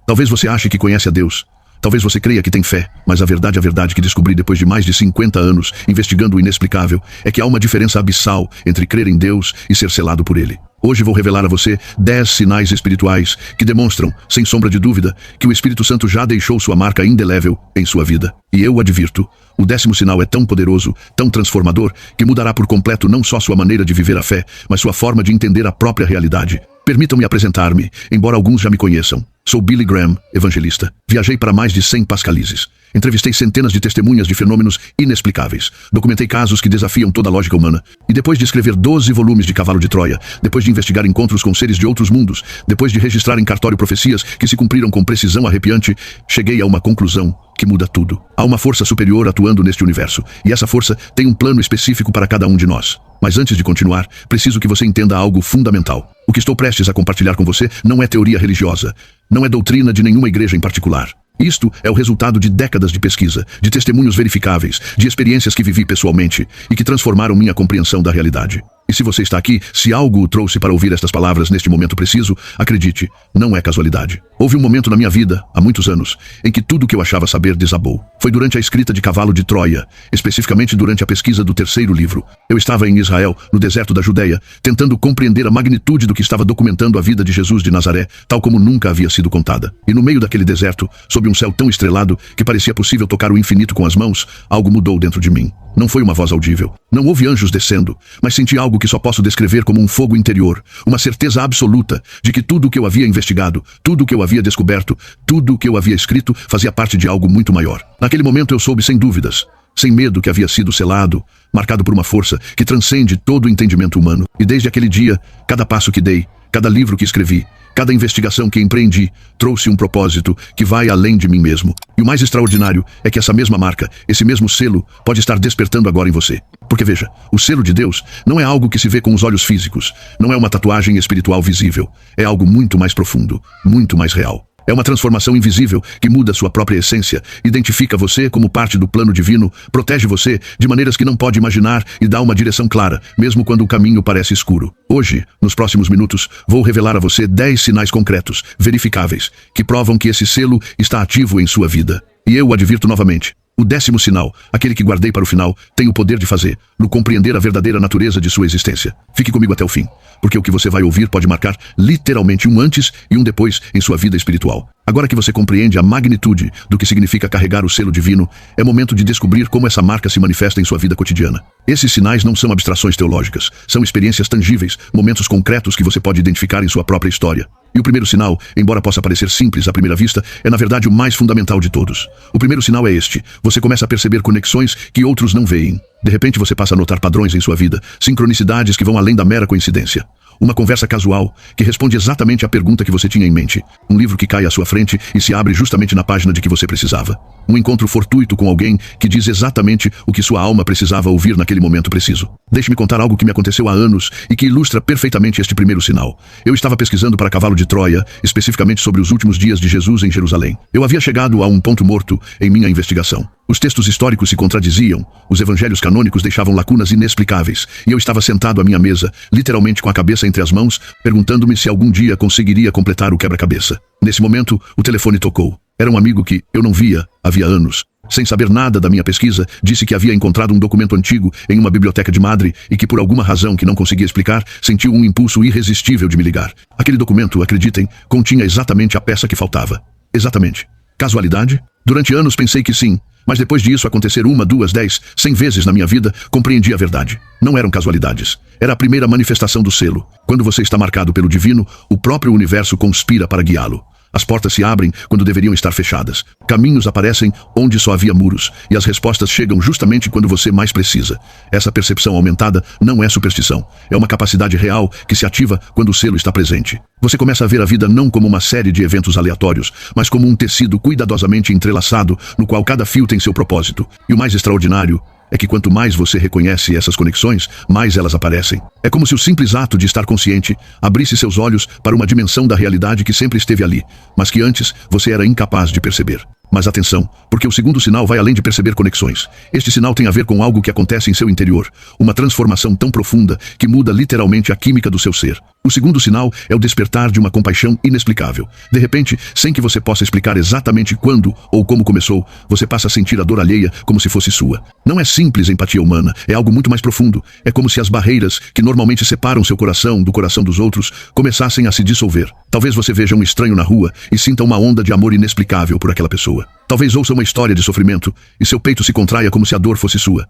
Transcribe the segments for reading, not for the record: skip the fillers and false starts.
Talvez você ache que conhece a Deus. Talvez você creia que tem fé, mas a verdade que descobri depois de mais de 50 anos investigando o inexplicável é que há uma diferença abissal entre crer em Deus e ser selado por Ele. Hoje vou revelar a você 10 sinais espirituais que demonstram, sem sombra de dúvida, que o Espírito Santo já deixou sua marca indelével em sua vida. E eu advirto, o 10º sinal é tão poderoso, tão transformador, que mudará por completo não só sua maneira de viver a fé, mas sua forma de entender a própria realidade. Permitam-me apresentar-me, embora alguns já me conheçam. Sou Billy Graham, evangelista. Viajei para mais de 100 pascalizes. Entrevistei centenas de testemunhas de fenômenos inexplicáveis. Documentei casos que desafiam toda a lógica humana. E depois de escrever 12 volumes de Cavalo de Troia, depois de investigar encontros com seres de outros mundos, depois de registrar em cartório profecias que se cumpriram com precisão arrepiante, cheguei a uma conclusão que muda tudo. Há uma força superior atuando neste universo, e essa força tem um plano específico para cada um de nós. Mas antes de continuar, preciso que você entenda algo fundamental. O que estou prestes a compartilhar com você não é teoria religiosa, não é doutrina de nenhuma igreja em particular. Isto é o resultado de décadas de pesquisa, de testemunhos verificáveis, de experiências que vivi pessoalmente e que transformaram minha compreensão da realidade. E se você está aqui, se algo o trouxe para ouvir estas palavras neste momento preciso, acredite, não é casualidade. Houve um momento na minha vida, há muitos anos, em que tudo o que eu achava saber desabou. Foi durante a escrita de Cavalo de Troia, especificamente durante a pesquisa do 3º livro. Eu estava em Israel, no deserto da Judeia, tentando compreender a magnitude do que estava documentando a vida de Jesus de Nazaré, tal como nunca havia sido contada. E no meio daquele deserto, sob um céu tão estrelado que parecia possível tocar o infinito com as mãos, algo mudou dentro de mim. Não foi uma voz audível. Não houve anjos descendo, mas senti algo que só posso descrever como um fogo interior, uma certeza absoluta de que tudo o que eu havia investigado, tudo o que eu havia descoberto, tudo o que eu havia escrito fazia parte de algo muito maior. Naquele momento eu soube sem dúvidas, sem medo, que havia sido selado, marcado por uma força que transcende todo o entendimento humano. E desde aquele dia, cada passo que dei, cada livro que escrevi, cada investigação que empreendi trouxe um propósito que vai além de mim mesmo. E o mais extraordinário é que essa mesma marca, esse mesmo selo, pode estar despertando agora em você. Porque veja, o selo de Deus não é algo que se vê com os olhos físicos, não é uma tatuagem espiritual visível, é algo muito mais profundo, muito mais real. É uma transformação invisível que muda sua própria essência, identifica você como parte do plano divino, protege você de maneiras que não pode imaginar e dá uma direção clara, mesmo quando o caminho parece escuro. Hoje, nos próximos minutos, vou revelar a você 10 sinais concretos, verificáveis, que provam que esse selo está ativo em sua vida. E eu o advirto novamente. O 10º sinal, aquele que guardei para o final, tem o poder de fazer, no compreender a verdadeira natureza de sua existência. Fique comigo até o fim, porque o que você vai ouvir pode marcar literalmente um antes e um depois em sua vida espiritual. Agora que você compreende a magnitude do que significa carregar o selo divino, é momento de descobrir como essa marca se manifesta em sua vida cotidiana. Esses sinais não são abstrações teológicas, são experiências tangíveis, momentos concretos que você pode identificar em sua própria história. E o primeiro sinal, embora possa parecer simples à primeira vista, é na verdade o mais fundamental de todos. O primeiro sinal é este: você começa a perceber conexões que outros não veem. De repente você passa a notar padrões em sua vida, sincronicidades que vão além da mera coincidência. Uma conversa casual, que responde exatamente à pergunta que você tinha em mente. Um livro que cai à sua frente e se abre justamente na página de que você precisava. Um encontro fortuito com alguém que diz exatamente o que sua alma precisava ouvir naquele momento preciso. Deixe-me contar algo que me aconteceu há anos e que ilustra perfeitamente este primeiro sinal. Eu estava pesquisando para Cavalo de Troia, especificamente sobre os últimos dias de Jesus em Jerusalém. Eu havia chegado a um ponto morto em minha investigação. Os textos históricos se contradiziam, os evangelhos canônicos deixavam lacunas inexplicáveis, e eu estava sentado à minha mesa, literalmente com a cabeça entre as mãos, perguntando-me se algum dia conseguiria completar o quebra-cabeça. Nesse momento, o telefone tocou. Era um amigo que eu não via havia anos. Sem saber nada da minha pesquisa, disse que havia encontrado um documento antigo em uma biblioteca de Madre e que, por alguma razão que não conseguia explicar, sentiu um impulso irresistível de me ligar. Aquele documento, acreditem, continha exatamente a peça que faltava. Exatamente. Casualidade? Durante anos pensei que sim, mas depois disso acontecer 1, 2, 10, 100 vezes na minha vida, compreendi a verdade. Não eram casualidades. Era a primeira manifestação do selo. Quando você está marcado pelo divino, o próprio universo conspira para guiá-lo. As portas se abrem quando deveriam estar fechadas. Caminhos aparecem onde só havia muros, e as respostas chegam justamente quando você mais precisa. Essa percepção aumentada não é superstição. É uma capacidade real que se ativa quando o selo está presente. Você começa a ver a vida não como uma série de eventos aleatórios, mas como um tecido cuidadosamente entrelaçado, no qual cada fio tem seu propósito. E o mais extraordinário é que quanto mais você reconhece essas conexões, mais elas aparecem. É como se o simples ato de estar consciente abrisse seus olhos para uma dimensão da realidade que sempre esteve ali, mas que antes você era incapaz de perceber. Mas atenção, porque o segundo sinal vai além de perceber conexões. Este sinal tem a ver com algo que acontece em seu interior, uma transformação tão profunda que muda literalmente a química do seu ser. O segundo sinal é o despertar de uma compaixão inexplicável. De repente, sem que você possa explicar exatamente quando ou como começou, você passa a sentir a dor alheia como se fosse sua. Não é simples empatia humana, é algo muito mais profundo. É como se as barreiras que normalmente separam seu coração do coração dos outros começassem a se dissolver. Talvez você veja um estranho na rua e sinta uma onda de amor inexplicável por aquela pessoa. Talvez ouça uma história de sofrimento e seu peito se contraia como se a dor fosse sua.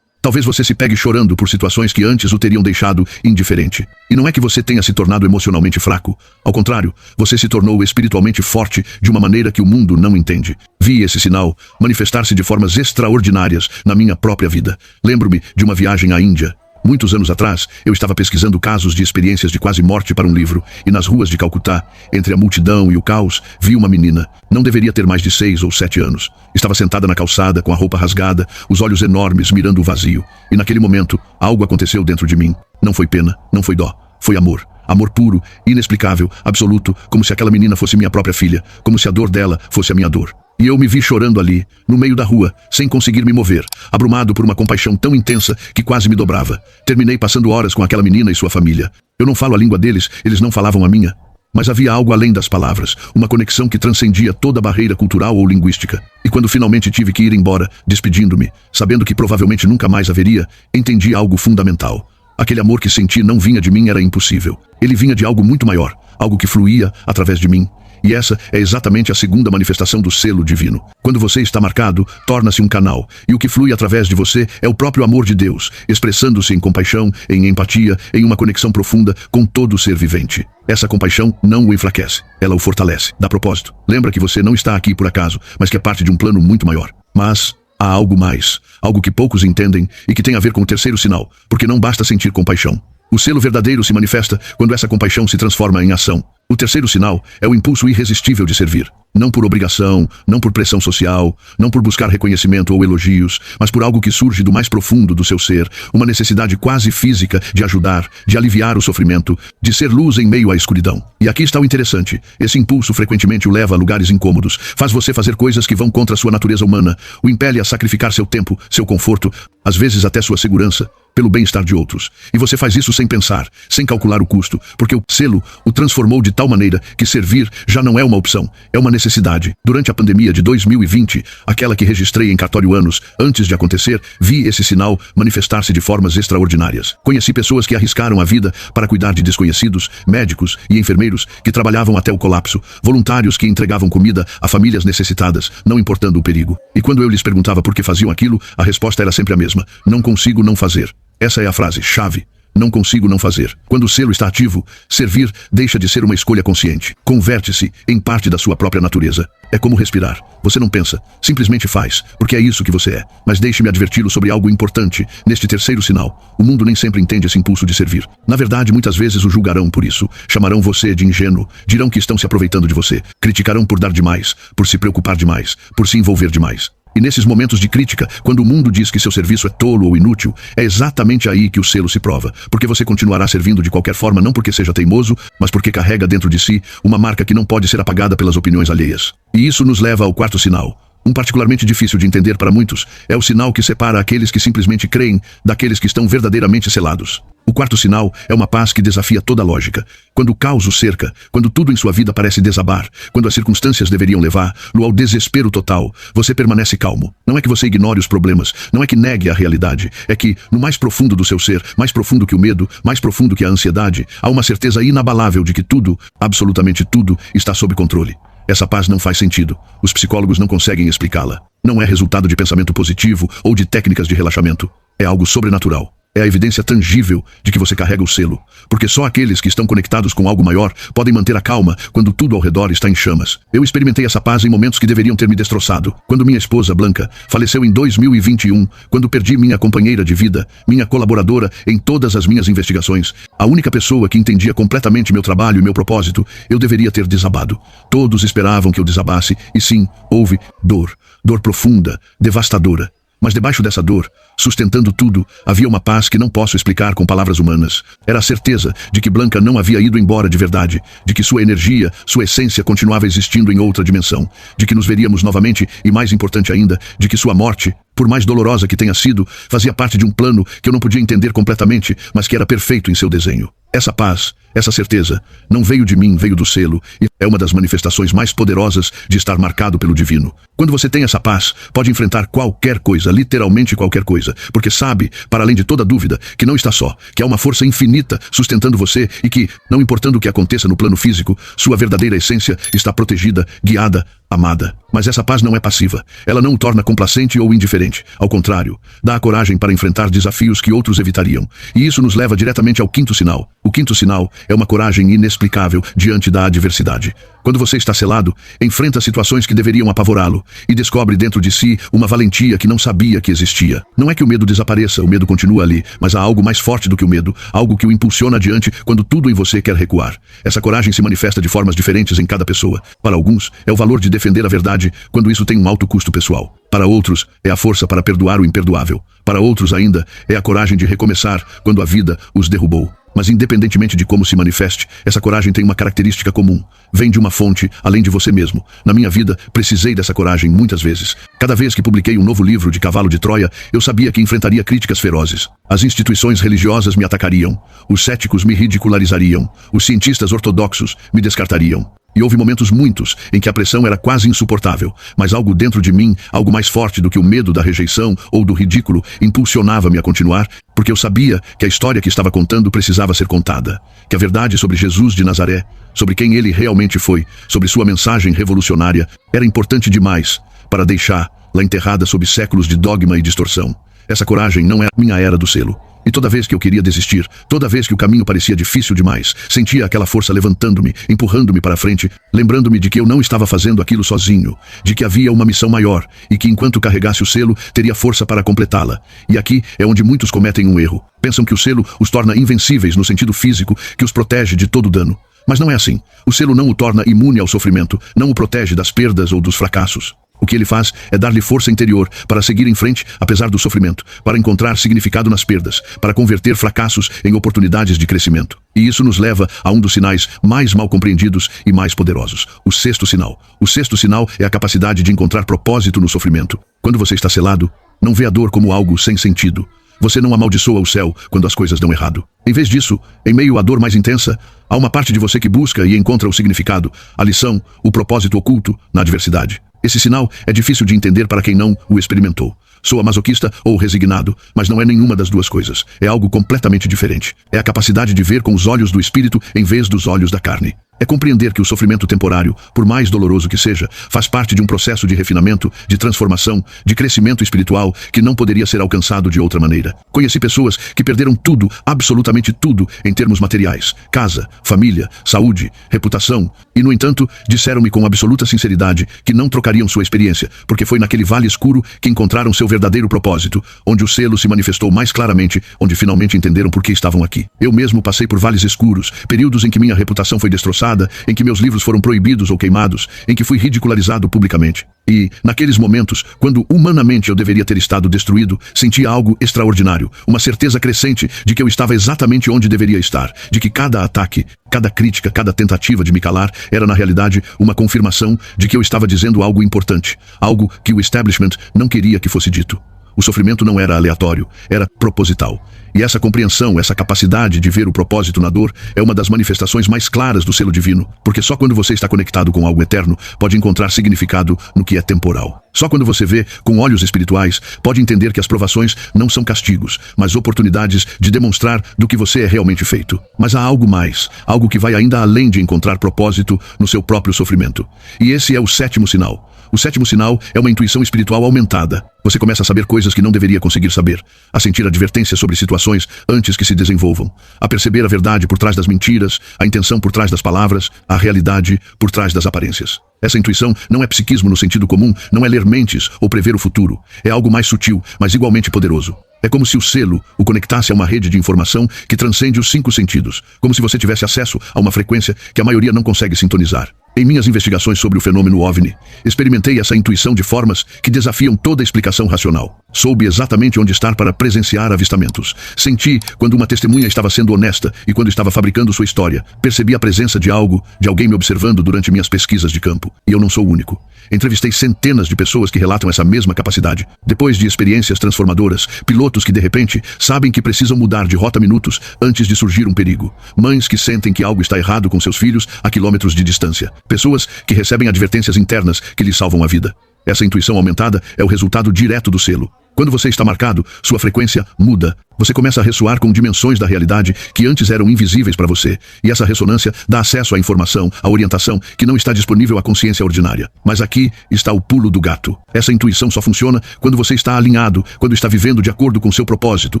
Talvez você se pegue chorando por situações que antes o teriam deixado indiferente. E não é que você tenha se tornado emocionalmente fraco. Ao contrário, você se tornou espiritualmente forte de uma maneira que o mundo não entende. Vi esse sinal manifestar-se de formas extraordinárias na minha própria vida. Lembro-me de uma viagem à Índia. Muitos anos atrás, eu estava pesquisando casos de experiências de quase morte para um livro, e nas ruas de Calcutá, entre a multidão e o caos, vi uma menina. Não deveria ter mais de 6 ou 7 anos. Estava sentada na calçada, com a roupa rasgada, os olhos enormes mirando o vazio. E naquele momento, algo aconteceu dentro de mim. Não foi pena, não foi dó, foi amor. Amor puro, inexplicável, absoluto, como se aquela menina fosse minha própria filha, como se a dor dela fosse a minha dor. E eu me vi chorando ali, no meio da rua, sem conseguir me mover, abrumado por uma compaixão tão intensa que quase me dobrava. Terminei passando horas com aquela menina e sua família. Eu não falo a língua deles, eles não falavam a minha. Mas havia algo além das palavras, uma conexão que transcendia toda barreira cultural ou linguística. E quando finalmente tive que ir embora, despedindo-me, sabendo que provavelmente nunca mais haveria, entendi algo fundamental. Aquele amor que senti não vinha de mim, era impossível. Ele vinha de algo muito maior, algo que fluía através de mim. E essa é exatamente a segunda manifestação do selo divino. Quando você está marcado, torna-se um canal, e o que flui através de você é o próprio amor de Deus, expressando-se em compaixão, em empatia, em uma conexão profunda com todo ser vivente. Essa compaixão não o enfraquece, ela o fortalece, dá propósito. Lembra que você não está aqui por acaso, mas que é parte de um plano muito maior. Mas há algo mais, algo que poucos entendem e que tem a ver com o terceiro sinal, porque não basta sentir compaixão. O selo verdadeiro se manifesta quando essa compaixão se transforma em ação. O terceiro sinal é o impulso irresistível de servir. Não por obrigação, não por pressão social, não por buscar reconhecimento ou elogios, mas por algo que surge do mais profundo do seu ser, uma necessidade quase física de ajudar, de aliviar o sofrimento, de ser luz em meio à escuridão. E aqui está o interessante. Esse impulso frequentemente o leva a lugares incômodos, faz você fazer coisas que vão contra a sua natureza humana, o impele a sacrificar seu tempo, seu conforto, às vezes até sua segurança, pelo bem-estar de outros. E você faz isso sem pensar, sem calcular o custo, porque o selo o transformou de tal maneira que servir já não é uma opção, é uma necessidade. Durante a pandemia de 2020, aquela que registrei em cartório anos antes de acontecer, vi esse sinal manifestar-se de formas extraordinárias. Conheci pessoas que arriscaram a vida para cuidar de desconhecidos, médicos e enfermeiros que trabalhavam até o colapso, voluntários que entregavam comida a famílias necessitadas, não importando o perigo. E quando eu lhes perguntava por que faziam aquilo, a resposta era sempre a mesma: não consigo não fazer. Essa é a frase-chave. Não consigo não fazer. Quando o selo está ativo, servir deixa de ser uma escolha consciente. Converte-se em parte da sua própria natureza. É como respirar. Você não pensa, simplesmente faz, porque é isso que você é. Mas deixe-me adverti-lo sobre algo importante. Neste terceiro sinal, o mundo nem sempre entende esse impulso de servir. Na verdade, muitas vezes o julgarão por isso. Chamarão você de ingênuo. Dirão que estão se aproveitando de você. Criticarão por dar demais, por se preocupar demais, por se envolver demais. E nesses momentos de crítica, quando o mundo diz que seu serviço é tolo ou inútil, é exatamente aí que o selo se prova. Porque você continuará servindo de qualquer forma, não porque seja teimoso, mas porque carrega dentro de si uma marca que não pode ser apagada pelas opiniões alheias. E isso nos leva ao quarto sinal. Um particularmente difícil de entender para muitos, é o sinal que separa aqueles que simplesmente creem daqueles que estão verdadeiramente selados. O quarto sinal é uma paz que desafia toda a lógica. Quando o caos o cerca, quando tudo em sua vida parece desabar, quando as circunstâncias deveriam levá-lo ao desespero total, você permanece calmo. Não é que você ignore os problemas, não é que negue a realidade, é que, no mais profundo do seu ser, mais profundo que o medo, mais profundo que a ansiedade, há uma certeza inabalável de que tudo, absolutamente tudo, está sob controle. Essa paz não faz sentido. Os psicólogos não conseguem explicá-la. Não é resultado de pensamento positivo ou de técnicas de relaxamento. É algo sobrenatural. É a evidência tangível de que você carrega o selo. Porque só aqueles que estão conectados com algo maior podem manter a calma quando tudo ao redor está em chamas. Eu experimentei essa paz em momentos que deveriam ter me destroçado. Quando minha esposa, Blanca, faleceu em 2021, quando perdi minha companheira de vida, minha colaboradora em todas as minhas investigações, a única pessoa que entendia completamente meu trabalho e meu propósito, eu deveria ter desabado. Todos esperavam que eu desabasse, e sim, houve dor. Dor profunda, devastadora. Mas debaixo dessa dor, sustentando tudo, havia uma paz que não posso explicar com palavras humanas. Era a certeza de que Blanca não havia ido embora de verdade, de que sua energia, sua essência continuava existindo em outra dimensão, de que nos veríamos novamente e, mais importante ainda, de que sua morte, por mais dolorosa que tenha sido, fazia parte de um plano que eu não podia entender completamente, mas que era perfeito em seu desenho. Essa paz, essa certeza, não veio de mim, veio do selo, e é uma das manifestações mais poderosas de estar marcado pelo divino. Quando você tem essa paz, pode enfrentar qualquer coisa, literalmente qualquer coisa, porque sabe, para além de toda dúvida, que não está só, que há uma força infinita sustentando você e que, não importando o que aconteça no plano físico, sua verdadeira essência está protegida, guiada, amada. Mas essa paz não é passiva. Ela não o torna complacente ou indiferente. Ao contrário, dá a coragem para enfrentar desafios que outros evitariam. E isso nos leva diretamente ao quinto sinal. O quinto sinal é uma coragem inexplicável diante da adversidade. Quando você está selado, enfrenta situações que deveriam apavorá-lo e descobre dentro de si uma valentia que não sabia que existia. Não é que o medo desapareça, o medo continua ali, mas há algo mais forte do que o medo, algo que o impulsiona adiante quando tudo em você quer recuar. Essa coragem se manifesta de formas diferentes em cada pessoa. Para alguns, é o valor de defender a verdade quando isso tem um alto custo pessoal. Para outros, é a força para perdoar o imperdoável. Para outros ainda, é a coragem de recomeçar quando a vida os derrubou. Mas independentemente de como se manifeste, essa coragem tem uma característica comum. Vem de uma fonte além de você mesmo. Na minha vida, precisei dessa coragem muitas vezes. Cada vez que publiquei um novo livro de Cavalo de Troia, eu sabia que enfrentaria críticas ferozes. As instituições religiosas me atacariam. Os céticos me ridicularizariam. Os cientistas ortodoxos me descartariam. E houve momentos muitos em que a pressão era quase insuportável, mas algo dentro de mim, algo mais forte do que o medo da rejeição ou do ridículo, impulsionava-me a continuar, porque eu sabia que a história que estava contando precisava ser contada, que a verdade sobre Jesus de Nazaré, sobre quem ele realmente foi, sobre sua mensagem revolucionária, era importante demais para deixá-la enterrada sob séculos de dogma e distorção. Essa coragem não é a minha era do selo. E toda vez que eu queria desistir, toda vez que o caminho parecia difícil demais, sentia aquela força levantando-me, empurrando-me para frente, lembrando-me de que eu não estava fazendo aquilo sozinho, de que havia uma missão maior e que enquanto carregasse o selo, teria força para completá-la. E aqui é onde muitos cometem um erro. Pensam que o selo os torna invencíveis no sentido físico, que os protege de todo dano. Mas não é assim. O selo não o torna imune ao sofrimento, não o protege das perdas ou dos fracassos. O que ele faz é dar-lhe força interior para seguir em frente apesar do sofrimento, para encontrar significado nas perdas, para converter fracassos em oportunidades de crescimento. E isso nos leva a um dos sinais mais mal compreendidos e mais poderosos, o sexto sinal. O sexto sinal é a capacidade de encontrar propósito no sofrimento. Quando você está selado, não vê a dor como algo sem sentido. Você não amaldiçoa o céu quando as coisas dão errado. Em vez disso, em meio à dor mais intensa, há uma parte de você que busca e encontra o significado, a lição, o propósito oculto na adversidade. Esse sinal é difícil de entender para quem não o experimentou. Soa masoquista ou resignado, mas não é nenhuma das duas coisas. É algo completamente diferente. É a capacidade de ver com os olhos do espírito em vez dos olhos da carne. É compreender que o sofrimento temporário, por mais doloroso que seja, faz parte de um processo de refinamento, de transformação, de crescimento espiritual que não poderia ser alcançado de outra maneira. Conheci pessoas que perderam tudo, absolutamente tudo, em termos materiais: casa, família, saúde, reputação, e no entanto, disseram-me com absoluta sinceridade que não trocariam sua experiência, porque foi naquele vale escuro que encontraram seu verdadeiro propósito, onde o selo se manifestou mais claramente, onde finalmente entenderam por que estavam aqui. Eu mesmo passei por vales escuros, períodos em que minha reputação foi destroçada, em que meus livros foram proibidos ou queimados, em que fui ridicularizado publicamente. E, naqueles momentos, quando humanamente eu deveria ter estado destruído, sentia algo extraordinário, uma certeza crescente de que eu estava exatamente onde deveria estar, de que cada ataque, cada crítica, cada tentativa de me calar era na realidade uma confirmação de que eu estava dizendo algo importante, algo que o establishment não queria que fosse dito. O sofrimento não era aleatório, era proposital. E essa compreensão, essa capacidade de ver o propósito na dor é uma das manifestações mais claras do selo divino, porque só quando você está conectado com algo eterno pode encontrar significado no que é temporal. Só quando você vê com olhos espirituais pode entender que as provações não são castigos, mas oportunidades de demonstrar do que você é realmente feito. Mas há algo mais, algo que vai ainda além de encontrar propósito no seu próprio sofrimento. E esse é o sétimo sinal. O sétimo sinal é uma intuição espiritual aumentada. Você começa a saber coisas que não deveria conseguir saber, a sentir advertências sobre situações antes que se desenvolvam, a perceber a verdade por trás das mentiras, a intenção por trás das palavras, a realidade por trás das aparências. Essa intuição não é psiquismo no sentido comum, não é ler mentes ou prever o futuro. É algo mais sutil, mas igualmente poderoso. É como se o selo o conectasse a uma rede de informação que transcende os 5 sentidos, como se você tivesse acesso a uma frequência que a maioria não consegue sintonizar. Em minhas investigações sobre o fenômeno OVNI, experimentei essa intuição de formas que desafiam toda a explicação racional. Soube exatamente onde estar para presenciar avistamentos. Senti quando uma testemunha estava sendo honesta e quando estava fabricando sua história. Percebi a presença de alguém me observando durante minhas pesquisas de campo. E eu não sou o único. Entrevistei centenas de pessoas que relatam essa mesma capacidade. Depois de experiências transformadoras, pilotos que de repente sabem que precisam mudar de rota minutos antes de surgir um perigo. Mães que sentem que algo está errado com seus filhos a quilômetros de distância. Pessoas que recebem advertências internas que lhes salvam a vida. Essa intuição aumentada é o resultado direto do selo. Quando você está marcado, sua frequência muda. Você começa a ressoar com dimensões da realidade que antes eram invisíveis para você. E essa ressonância dá acesso à informação, à orientação que não está disponível à consciência ordinária. Mas aqui está o pulo do gato. Essa intuição só funciona quando você está alinhado, quando está vivendo de acordo com seu propósito,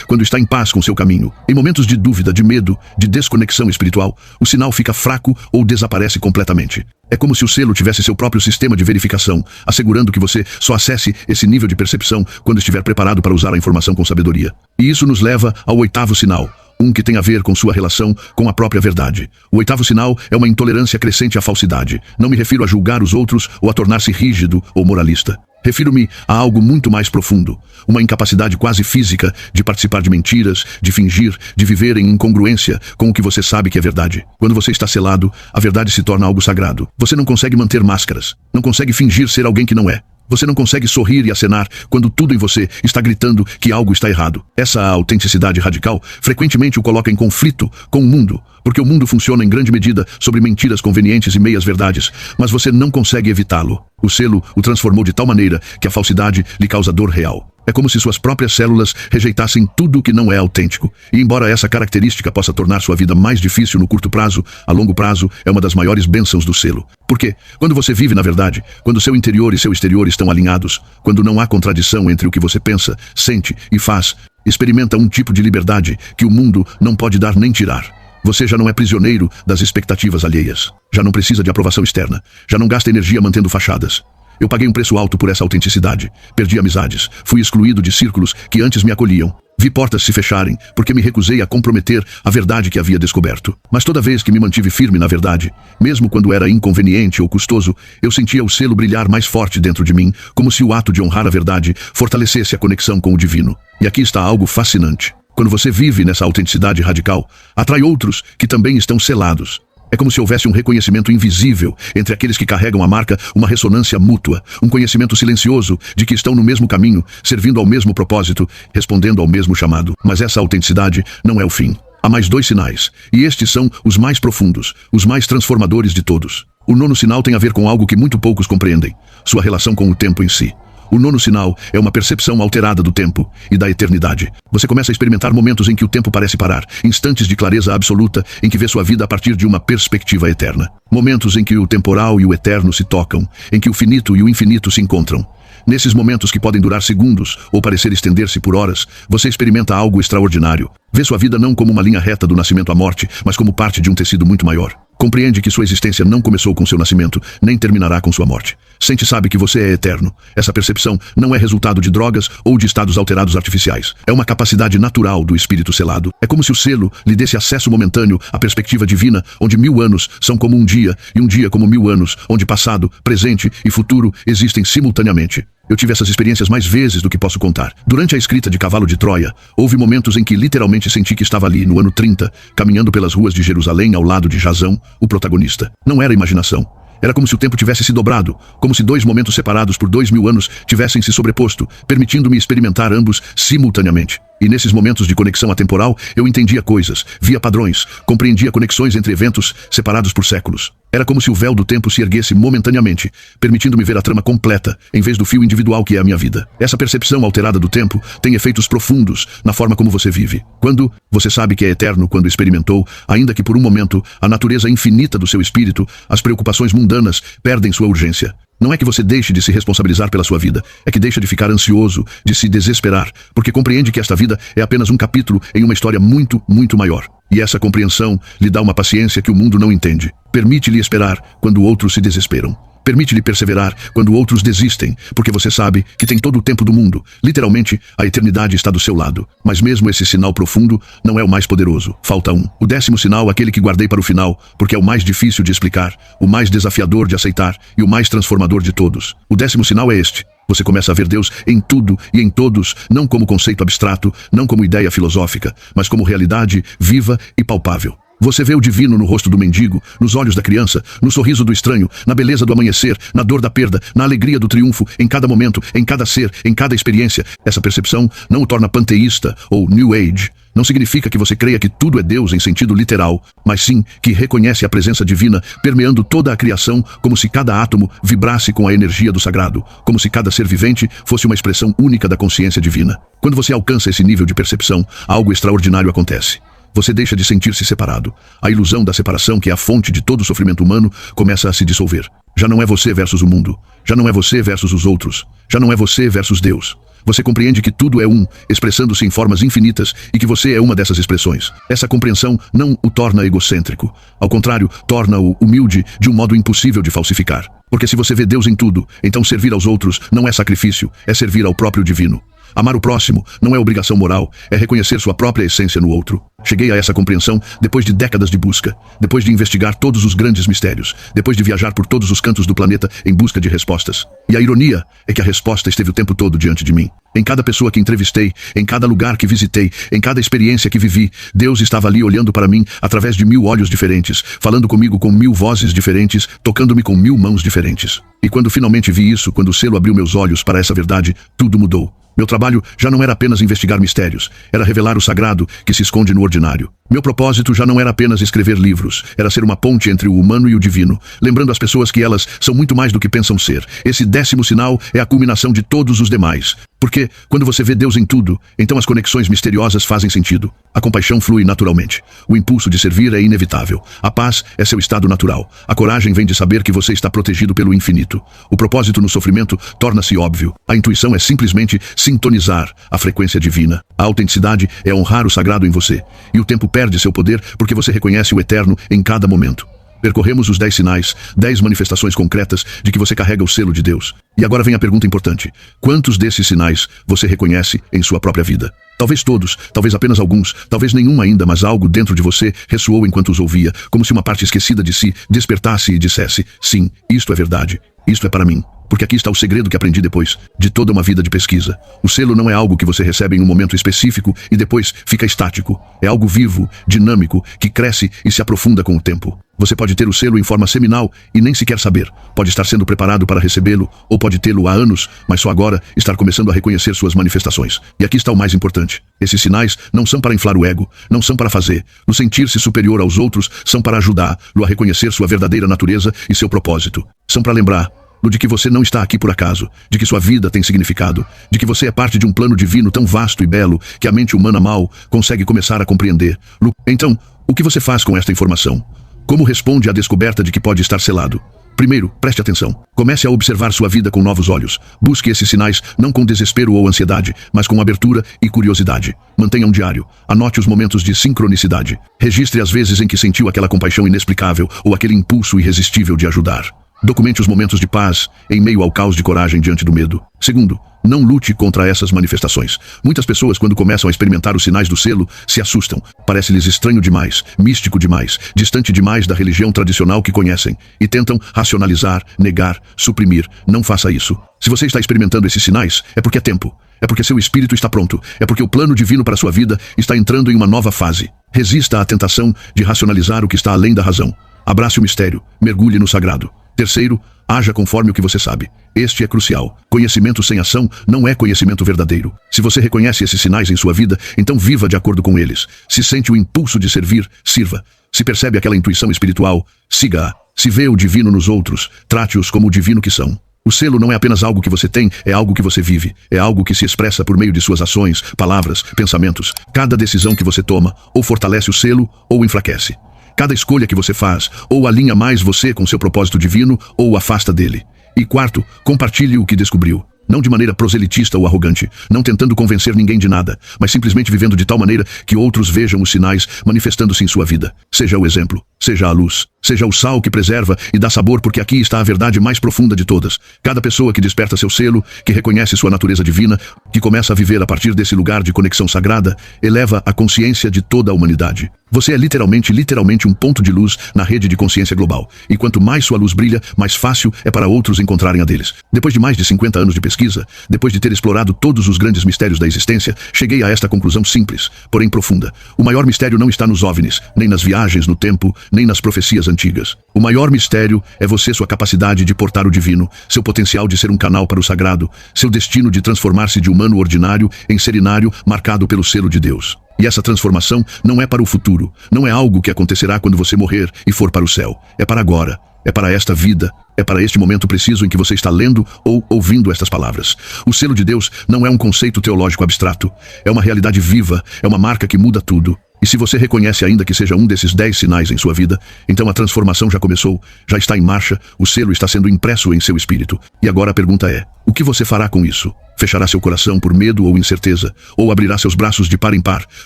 quando está em paz com seu caminho. Em momentos de dúvida, de medo, de desconexão espiritual, o sinal fica fraco ou desaparece completamente. É como se o selo tivesse seu próprio sistema de verificação, assegurando que você só acesse esse nível de percepção quando estiver preparado para usar a informação com sabedoria. E isso nos leva ao 8º sinal, que tem a ver com sua relação com a própria verdade. O 8º sinal é uma intolerância crescente à falsidade. Não me refiro a julgar os outros ou a tornar-se rígido ou moralista. Refiro-me a algo muito mais profundo, uma incapacidade quase física de participar de mentiras, de fingir, de viver em incongruência com o que você sabe que é verdade. Quando você está selado, a verdade se torna algo sagrado. Você não consegue manter máscaras, não consegue fingir ser alguém que não é. Você não consegue sorrir e acenar quando tudo em você está gritando que algo está errado. Essa autenticidade radical frequentemente o coloca em conflito com o mundo, porque o mundo funciona em grande medida sobre mentiras convenientes e meias-verdades, mas você não consegue evitá-lo. O selo o transformou de tal maneira que a falsidade lhe causa dor real. É como se suas próprias células rejeitassem tudo o que não é autêntico. E embora essa característica possa tornar sua vida mais difícil no curto prazo, a longo prazo é uma das maiores bênçãos do selo. Porque, quando você vive na verdade, quando seu interior e seu exterior estão alinhados, quando não há contradição entre o que você pensa, sente e faz, experimenta um tipo de liberdade que o mundo não pode dar nem tirar. Você já não é prisioneiro das expectativas alheias. Já não precisa de aprovação externa. Já não gasta energia mantendo fachadas. Eu paguei um preço alto por essa autenticidade. Perdi amizades. Fui excluído de círculos que antes me acolhiam. Vi portas se fecharem porque me recusei a comprometer a verdade que havia descoberto. Mas toda vez que me mantive firme na verdade, mesmo quando era inconveniente ou custoso, eu sentia o selo brilhar mais forte dentro de mim, como se o ato de honrar a verdade fortalecesse a conexão com o divino. E aqui está algo fascinante. Quando você vive nessa autenticidade radical, atrai outros que também estão selados. É como se houvesse um reconhecimento invisível entre aqueles que carregam a marca, uma ressonância mútua, um conhecimento silencioso de que estão no mesmo caminho, servindo ao mesmo propósito, respondendo ao mesmo chamado. Mas essa autenticidade não é o fim. Há mais 2 sinais, e estes são os mais profundos, os mais transformadores de todos. O 9º sinal tem a ver com algo que muito poucos compreendem, sua relação com o tempo em si. O 9º sinal é uma percepção alterada do tempo e da eternidade. Você começa a experimentar momentos em que o tempo parece parar, instantes de clareza absoluta em que vê sua vida a partir de uma perspectiva eterna. Momentos em que o temporal e o eterno se tocam, em que o finito e o infinito se encontram. Nesses momentos que podem durar segundos ou parecer estender-se por horas, você experimenta algo extraordinário. Vê sua vida não como uma linha reta do nascimento à morte, mas como parte de um tecido muito maior. Compreende que sua existência não começou com seu nascimento, nem terminará com sua morte. Sente e sabe que você é eterno. Essa percepção não é resultado de drogas ou de estados alterados artificiais. É uma capacidade natural do espírito selado. É como se o selo lhe desse acesso momentâneo à perspectiva divina, onde 1000 anos são como um dia, e um dia como 1000 anos, onde passado, presente e futuro existem simultaneamente. Eu tive essas experiências mais vezes do que posso contar. Durante a escrita de Cavalo de Troia, houve momentos em que literalmente senti que estava ali, no ano 30, caminhando pelas ruas de Jerusalém ao lado de Jasão, o protagonista. Não era imaginação. Era como se o tempo tivesse se dobrado, como se 2 momentos separados por 2000 anos tivessem se sobreposto, permitindo-me experimentar ambos simultaneamente. E nesses momentos de conexão atemporal, eu entendia coisas, via padrões, compreendia conexões entre eventos separados por séculos. Era como se o véu do tempo se erguesse momentaneamente, permitindo-me ver a trama completa, em vez do fio individual que é a minha vida. Essa percepção alterada do tempo tem efeitos profundos na forma como você vive. Quando você sabe que é eterno quando experimentou, ainda que por um momento, a natureza infinita do seu espírito, as preocupações mundanas perdem sua urgência. Não é que você deixe de se responsabilizar pela sua vida, é que deixa de ficar ansioso, de se desesperar, porque compreende que esta vida é apenas um capítulo em uma história muito, muito maior. E essa compreensão lhe dá uma paciência que o mundo não entende. Permite-lhe esperar quando outros se desesperam. Permite-lhe perseverar quando outros desistem, porque você sabe que tem todo o tempo do mundo. Literalmente, a eternidade está do seu lado. Mas mesmo esse sinal profundo não é o mais poderoso. Falta um. O 10º sinal, aquele que guardei para o final, porque é o mais difícil de explicar, o mais desafiador de aceitar e o mais transformador de todos. O 10º sinal é este. Você começa a ver Deus em tudo e em todos, não como conceito abstrato, não como ideia filosófica, mas como realidade viva e palpável. Você vê o divino no rosto do mendigo, nos olhos da criança, no sorriso do estranho, na beleza do amanhecer, na dor da perda, na alegria do triunfo, em cada momento, em cada ser, em cada experiência. Essa percepção não o torna panteísta ou New Age. Não significa que você creia que tudo é Deus em sentido literal, mas sim que reconhece a presença divina permeando toda a criação, como se cada átomo vibrasse com a energia do sagrado, como se cada ser vivente fosse uma expressão única da consciência divina. Quando você alcança esse nível de percepção, algo extraordinário acontece. Você deixa de sentir-se separado. A ilusão da separação, que é a fonte de todo o sofrimento humano, começa a se dissolver. Já não é você versus o mundo. Já não é você versus os outros. Já não é você versus Deus. Você compreende que tudo é um, expressando-se em formas infinitas, e que você é uma dessas expressões. Essa compreensão não o torna egocêntrico. Ao contrário, torna-o humilde de um modo impossível de falsificar. Porque se você vê Deus em tudo, então servir aos outros não é sacrifício, é servir ao próprio divino. Amar o próximo não é obrigação moral, é reconhecer sua própria essência no outro. Cheguei a essa compreensão depois de décadas de busca, depois de investigar todos os grandes mistérios, depois de viajar por todos os cantos do planeta em busca de respostas. E a ironia é que a resposta esteve o tempo todo diante de mim. Em cada pessoa que entrevistei, em cada lugar que visitei, em cada experiência que vivi, Deus estava ali olhando para mim através de 1000 olhos diferentes, falando comigo com 1000 vozes diferentes, tocando-me com 1000 mãos diferentes. E quando finalmente vi isso, quando o selo abriu meus olhos para essa verdade, tudo mudou. Meu trabalho já não era apenas investigar mistérios, era revelar o sagrado que se esconde no ordinário. Meu propósito já não era apenas escrever livros, era ser uma ponte entre o humano e o divino, lembrando as pessoas que elas são muito mais do que pensam ser. Esse 10º sinal é a culminação de todos os demais. Porque, quando você vê Deus em tudo, então as conexões misteriosas fazem sentido. A compaixão flui naturalmente. O impulso de servir é inevitável. A paz é seu estado natural. A coragem vem de saber que você está protegido pelo infinito. O propósito no sofrimento torna-se óbvio. A intuição é simplesmente sintonizar a frequência divina. A autenticidade é honrar o sagrado em você. E o tempo perde seu poder porque você reconhece o eterno em cada momento. Percorremos os 10 sinais, 10 manifestações concretas de que você carrega o selo de Deus. E agora vem a pergunta importante. Quantos desses sinais você reconhece em sua própria vida? Talvez todos, talvez apenas alguns, talvez nenhum ainda, mas algo dentro de você ressoou enquanto os ouvia, como se uma parte esquecida de si despertasse e dissesse: sim, isto é verdade, isto é para mim. Porque aqui está o segredo que aprendi depois de toda uma vida de pesquisa. O selo não é algo que você recebe em um momento específico e depois fica estático. É algo vivo, dinâmico, que cresce e se aprofunda com o tempo. Você pode ter o selo em forma seminal e nem sequer saber. Pode estar sendo preparado para recebê-lo, ou pode tê-lo há anos, mas só agora estar começando a reconhecer suas manifestações. E aqui está o mais importante. Esses sinais não são para inflar o ego, não são para fazer. No sentir-se superior aos outros, são para ajudá-lo a reconhecer sua verdadeira natureza e seu propósito. São para lembrar de que você não está aqui por acaso, de que sua vida tem significado, de que você é parte de um plano divino tão vasto e belo que a mente humana mal consegue começar a compreender. Então, o que você faz com esta informação? Como responde à descoberta de que pode estar selado? Primeiro, preste atenção. Comece a observar sua vida com novos olhos. Busque esses sinais não com desespero ou ansiedade, mas com abertura e curiosidade. Mantenha um diário. Anote os momentos de sincronicidade. Registre as vezes em que sentiu aquela compaixão inexplicável ou aquele impulso irresistível de ajudar. Documente os momentos de paz, em meio ao caos de coragem diante do medo. Segundo, não lute contra essas manifestações. Muitas pessoas, quando começam a experimentar os sinais do selo, se assustam. Parece-lhes estranho demais, místico demais, distante demais da religião tradicional que conhecem. E tentam racionalizar, negar, suprimir. Não faça isso. Se você está experimentando esses sinais, é porque é tempo. É porque seu espírito está pronto. É porque o plano divino para sua vida está entrando em uma nova fase. Resista à tentação de racionalizar o que está além da razão. Abrace o mistério. Mergulhe no sagrado. Terceiro, haja conforme o que você sabe. Este é crucial. Conhecimento sem ação não é conhecimento verdadeiro. Se você reconhece esses sinais em sua vida, então viva de acordo com eles. Se sente o impulso de servir, sirva. Se percebe aquela intuição espiritual, siga-a. Se vê o divino nos outros, trate-os como o divino que são. O selo não é apenas algo que você tem, é algo que você vive. É algo que se expressa por meio de suas ações, palavras, pensamentos. Cada decisão que você toma, ou fortalece o selo, ou enfraquece. Cada escolha que você faz, ou alinha mais você com seu propósito divino, ou o afasta dele. E quarto, compartilhe o que descobriu. Não de maneira proselitista ou arrogante, não tentando convencer ninguém de nada, mas simplesmente vivendo de tal maneira que outros vejam os sinais manifestando-se em sua vida. Seja o exemplo, seja a luz. Seja o sal que preserva e dá sabor, porque aqui está a verdade mais profunda de todas. Cada pessoa que desperta seu selo, que reconhece sua natureza divina, que começa a viver a partir desse lugar de conexão sagrada, eleva a consciência de toda a humanidade. Você é literalmente um ponto de luz na rede de consciência global. E quanto mais sua luz brilha, mais fácil é para outros encontrarem a deles. Depois de mais de 50 anos de pesquisa, depois de ter explorado todos os grandes mistérios da existência, cheguei a esta conclusão simples, porém profunda. O maior mistério não está nos OVNIs, nem nas viagens no tempo, nem nas profecias antigas. O maior mistério é você, sua capacidade de portar o divino, seu potencial de ser um canal para o sagrado, seu destino de transformar-se de humano ordinário em serinário marcado pelo selo de Deus. E essa transformação não é para o futuro, não é algo que acontecerá quando você morrer e for para o céu. É para agora, é para esta vida, é para este momento preciso em que você está lendo ou ouvindo estas palavras. O selo de Deus não é um conceito teológico abstrato, é uma realidade viva, é uma marca que muda tudo. E se você reconhece ainda que seja um desses 10 sinais em sua vida, então a transformação já começou, já está em marcha, o selo está sendo impresso em seu espírito. E agora a pergunta é, o que você fará com isso? Fechará seu coração por medo ou incerteza, ou abrirá seus braços de par em par,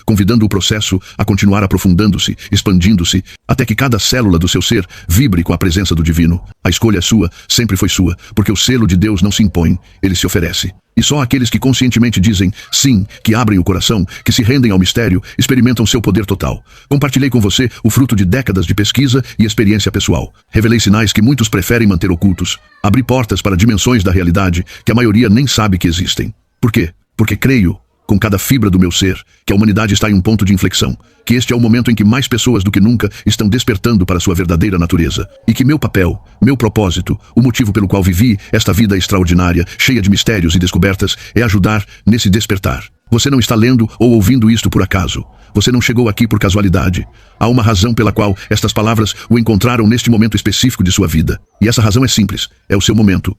convidando o processo a continuar aprofundando-se, expandindo-se, até que cada célula do seu ser vibre com a presença do divino? A escolha é sua, sempre foi sua, porque o selo de Deus não se impõe, ele se oferece. E só aqueles que conscientemente dizem sim, que abrem o coração, que se rendem ao mistério, experimentam seu poder total. Compartilhei com você o fruto de décadas de pesquisa e experiência pessoal. Revelei sinais que muitos preferem manter ocultos. Abri portas para dimensões da realidade que a maioria nem sabe que existem. Por quê? Porque creio, com cada fibra do meu ser, que a humanidade está em um ponto de inflexão, que este é o momento em que mais pessoas do que nunca estão despertando para sua verdadeira natureza, e que meu papel, meu propósito, o motivo pelo qual vivi esta vida extraordinária, cheia de mistérios e descobertas, é ajudar nesse despertar. Você não está lendo ou ouvindo isto por acaso. Você não chegou aqui por casualidade. Há uma razão pela qual estas palavras o encontraram neste momento específico de sua vida. E essa razão é simples. É o seu momento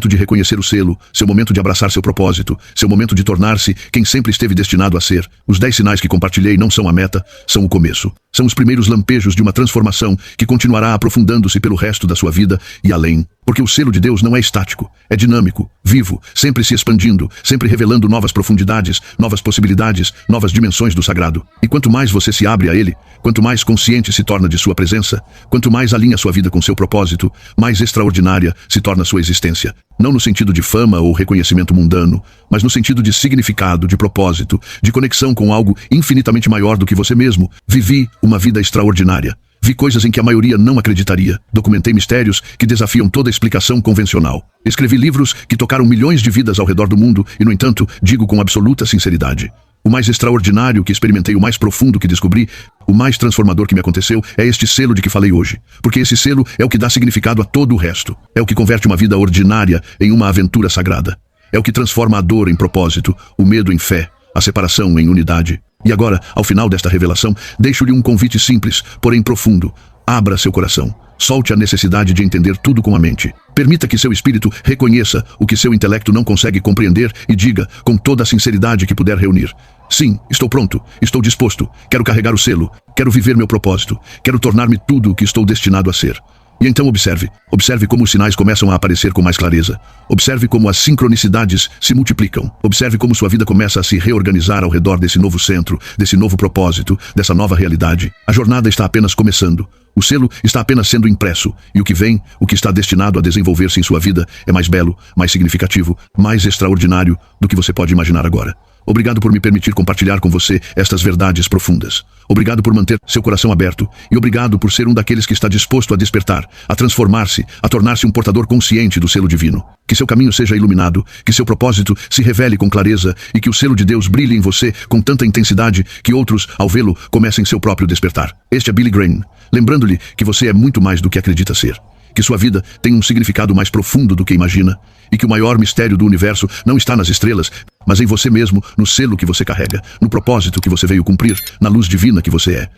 de reconhecer o selo, seu momento de abraçar seu propósito, seu momento de tornar-se quem sempre esteve destinado a ser. Os 10 sinais que compartilhei não são a meta, são o começo. São os primeiros lampejos de uma transformação que continuará aprofundando-se pelo resto da sua vida e além. Porque o selo de Deus não é estático, é dinâmico, vivo, sempre se expandindo, sempre revelando novas profundidades, novas possibilidades, novas dimensões do sagrado. E quanto mais você se abre a ele, quanto mais consciente se torna de sua presença, quanto mais alinha sua vida com seu propósito, mais extraordinária se torna sua existência. Não no sentido de fama ou reconhecimento mundano, mas no sentido de significado, de propósito, de conexão com algo infinitamente maior do que você mesmo. Vivi uma vida extraordinária. Vi coisas em que a maioria não acreditaria. Documentei mistérios que desafiam toda explicação convencional. Escrevi livros que tocaram milhões de vidas ao redor do mundo e, no entanto, digo com absoluta sinceridade: o mais extraordinário que experimentei, o mais profundo que descobri, o mais transformador que me aconteceu é este selo de que falei hoje. Porque esse selo é o que dá significado a todo o resto. É o que converte uma vida ordinária em uma aventura sagrada. É o que transforma a dor em propósito, o medo em fé, a separação em unidade. E agora, ao final desta revelação, deixo-lhe um convite simples, porém profundo. Abra seu coração. Solte a necessidade de entender tudo com a mente. Permita que seu espírito reconheça o que seu intelecto não consegue compreender e diga, com toda a sinceridade que puder reunir: sim, estou pronto, estou disposto, quero carregar o selo, quero viver meu propósito, quero tornar-me tudo o que estou destinado a ser. E então observe como os sinais começam a aparecer com mais clareza. Observe como as sincronicidades se multiplicam. Observe como sua vida começa a se reorganizar ao redor desse novo centro, desse novo propósito, dessa nova realidade. A jornada está apenas começando. O selo está apenas sendo impresso. E o que vem, o que está destinado a desenvolver-se em sua vida, é mais belo, mais significativo, mais extraordinário do que você pode imaginar agora. Obrigado por me permitir compartilhar com você estas verdades profundas. Obrigado por manter seu coração aberto. E obrigado por ser um daqueles que está disposto a despertar, a transformar-se, a tornar-se um portador consciente do selo divino. Que seu caminho seja iluminado, que seu propósito se revele com clareza e que o selo de Deus brilhe em você com tanta intensidade que outros, ao vê-lo, comecem seu próprio despertar. Este é Billy Graham, lembrando-lhe que você é muito mais do que acredita ser. Que sua vida tem um significado mais profundo do que imagina, e que o maior mistério do universo não está nas estrelas, mas em você mesmo, no selo que você carrega, no propósito que você veio cumprir, na luz divina que você é.